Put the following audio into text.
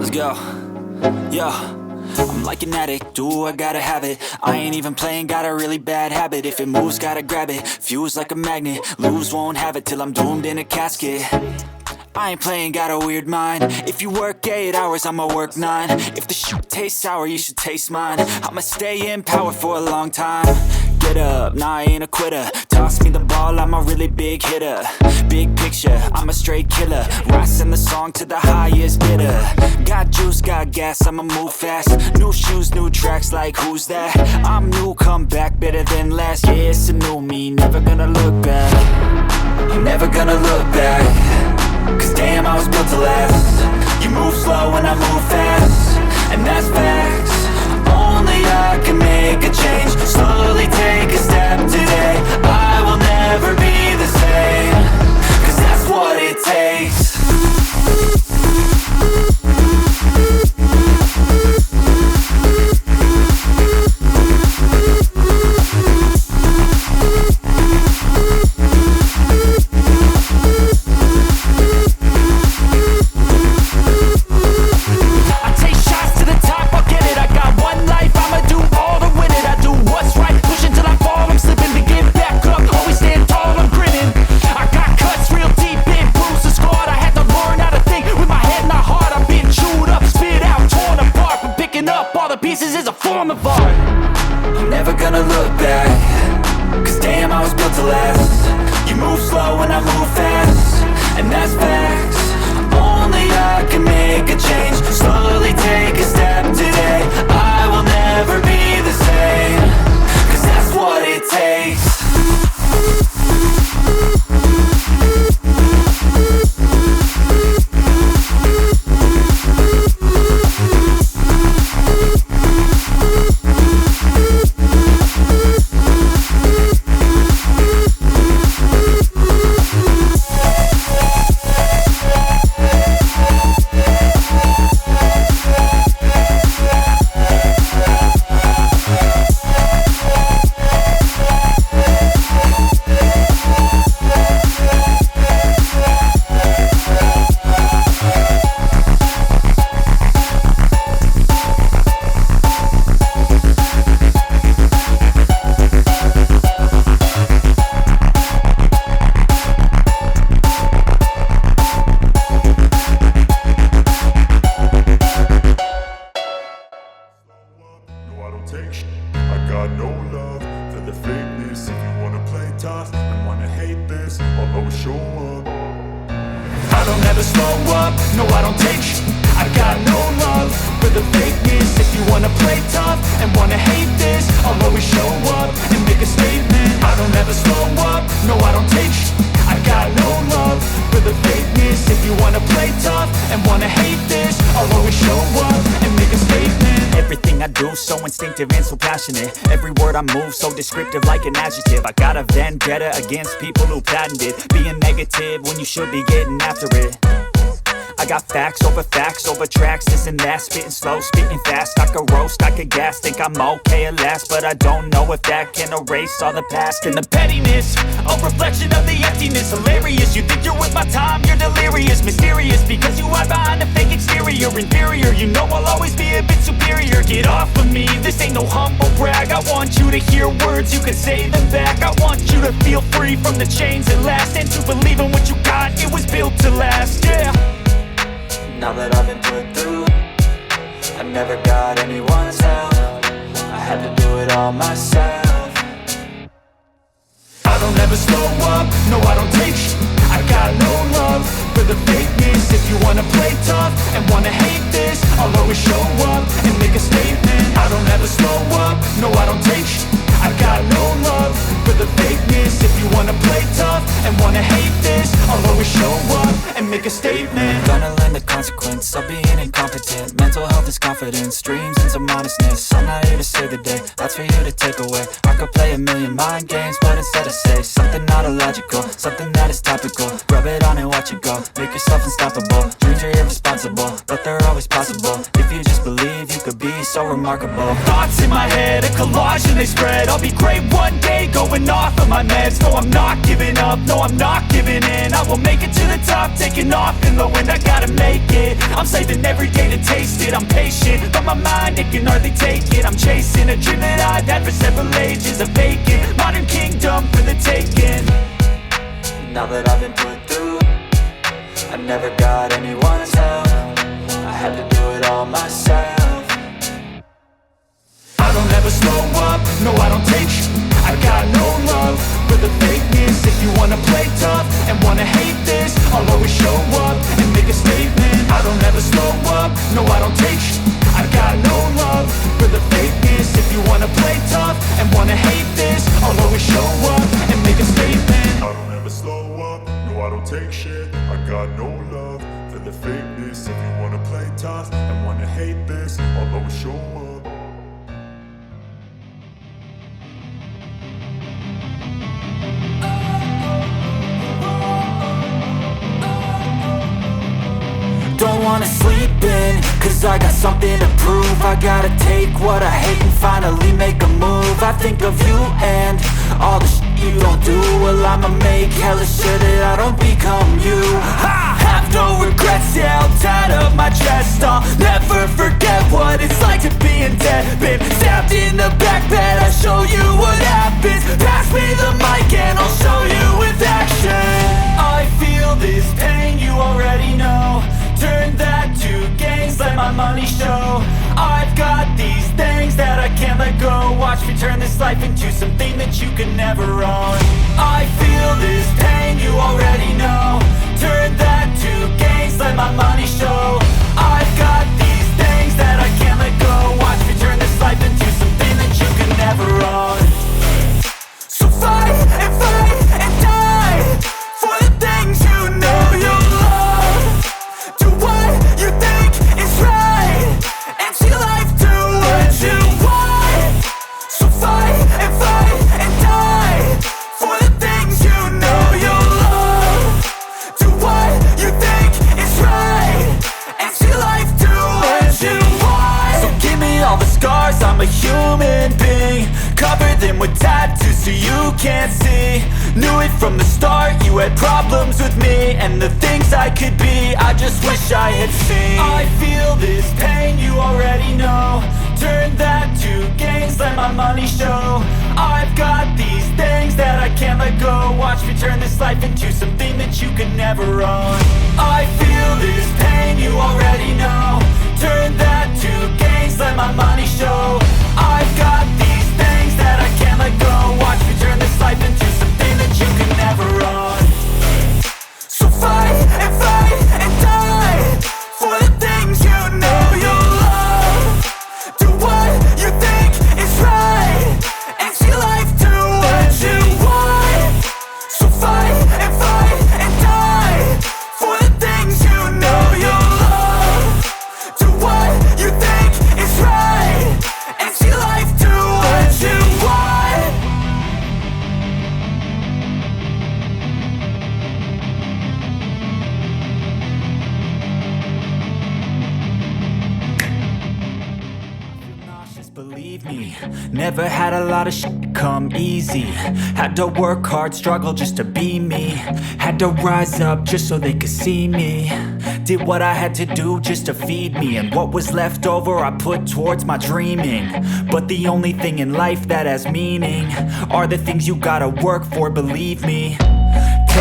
Let's go. Yo, I'm like an addict, ooh, I gotta have it. I ain't even playing, got a really bad habit. If it moves, gotta grab it, fuse like a magnet. Lose, won't have it till I'm doomed in a casket. I ain't playing, got a weird mind. If you work 8 hours, I'ma work 9. If the shoot tastes sour, you should taste mine. I'ma stay in power for a long time. Get up, nah, I ain't a quitter. Toss me the ball, I'm a really big hitter. Big picture, I'm a straight killer. Rising the song to the highest bidder. Got juice, got gas, I'ma move fast. New shoes, new tracks, like who's that? I'm new, come back, better than last. Yeah, it's a new me, never gonna look back. I'm never gonna look back. Cause damn, I was built to last. You move slow and I move fast, and that's facts. Only I can make a change. Slowly take a step today. I will never be the same. Cause that's what it takes. Pieces is a form of art. I'm never gonna look back. Cause damn, I was built to last. You move slow and I move fast, and that's facts. Only I can make a change. Slowly take a step today. I will never be the same. Cause that's what it takes. I got no love for the fakeness. If you wanna play tough and wanna hate this, I'll always show up. I don't ever slow up, no I don't take sh**. I got no love for the fakeness. If you wanna play tough and wanna hate this, I'll always show up and make a statement. I don't ever slow up, no I don't take sh**. I got no love for the fakeness. If you wanna play tough and wanna hate this, I'll always show up and make a statement. Everything I do, so instinctive and so passionate. Every word I move, so descriptive like an adjective. I got a vendetta against people who patented being negative when you should be getting after it. I got facts over tracks, this and that. Spitting slow, spitting fast. I could roast, I could gas. Think I'm okay at last, but I don't know if that can erase all the past. And the pettiness, a reflection of the emptiness. Hilarious, you think you're with my time, you're delirious. Mysterious, because you hide behind a fake exterior. Inferior, you know I'll always be a bit superior. Get off of me, this ain't no humble brag. I want you to hear words, you can say them back. I want you to feel free from the chains at last, and to believe in what you got, it was built to last, yeah. Now that I've been put through, I never got anyone's help. I had to do it all myself. I don't ever slow up, no I don't take sh**. I got no love for the fakeness. If you wanna play tough and wanna hate this, I'll always show up and make a statement. I don't ever slow up, no I don't take sh**. I got no love for the fakeness. If you wanna play tough and wanna hate this, I'll always show up and make a statement. Gonna learn the consequence of being incompetent. Mental health is confidence, dreams and some honestness. I'm not here to save the day, that's for you to take away. I could play a million mind games, but instead I say something not illogical, something that is topical. Rub it on and watch it go, make yourself unstoppable. Dreams are irresponsible, but they're always possible. If you just believe, you could be so so remarkable. Thoughts in my head, a collage and they spread. I'll be great one day, going off of my meds. No, I'm not giving up, no, I'm not giving in. I will make it to the top, taking off in the wind. I gotta make it, I'm saving every day to taste it. I'm patient, but my mind, it can hardly take it. I'm chasing a dream that I've had for several ages. A vacant, modern kingdom for the taking. Now that I've been put through, I never got anyone's help. I had to do it all myself. I don't ever slow up, no I don't take sh*t. I got no love for the fakeness. If you wanna play tough and wanna hate this, I'll always show up and make a statement. I don't ever slow up, no I don't take sh*t. I got no love for the fakeness. If you wanna play tough and wanna hate this, I'll always show up and make a statement. I don't ever slow up, no I don't take shit. I got no love for the fakeness. If you wanna play tough and wanna hate this, I'll always show up. Don't wanna sleep in, cause I got something to prove. I gotta take what I hate and finally make a move. I think of you and all the shit you don't do. Well, I'ma make hella sure that I don't become you. I have no regrets, yeah, I'll tie up my chest. I'll never forget what it's like to be in debt. Been stabbed in the back bed, I'll show you what happens. Pass me the mic and I'll show you with action. I feel this pain, you already know. Turn that to gains, let my money show. I've got these things that I can't let go. Watch me turn this life into something that you can never own. I feel this pain, you already know. Turn that to gains, let my money show. I've got these things that I can't let go. Watch me turn this life into something that you can never own. So fight and die for the things you know you love. Do what you think is right, and see life do what you want. So fight and die for the things you know you love. Do what you think is right, and see life do what you want. So give me all the scars, I'm a human being. Cover them with tattoos so you can't see. Knew it from the start, you had problems with me and the things I could be, I just wish I had seen. I feel this pain, you already know. Turn that to gains, let my money show. I've got these things that I can't let go. Watch me turn this life into something that you could never own. I feel this pain, you already know. Turn that to gains, let my money show. I've got these things that I can't let go. Watch me turn this life into something that you can never own. So fight and die for the things you know you love. Do what you think is right, and see life do what you want. So fight and die for the things you know you love. Do what you think is right, and see life do what you want. Believe me, never had a lot of shit come easy. Had to work hard, struggle just to be me. Had to rise up just so they could see me. Did what I had to do just to feed me, and what was left over I put towards my dreaming. But the only thing in life that has meaning are the things you gotta work for, believe me.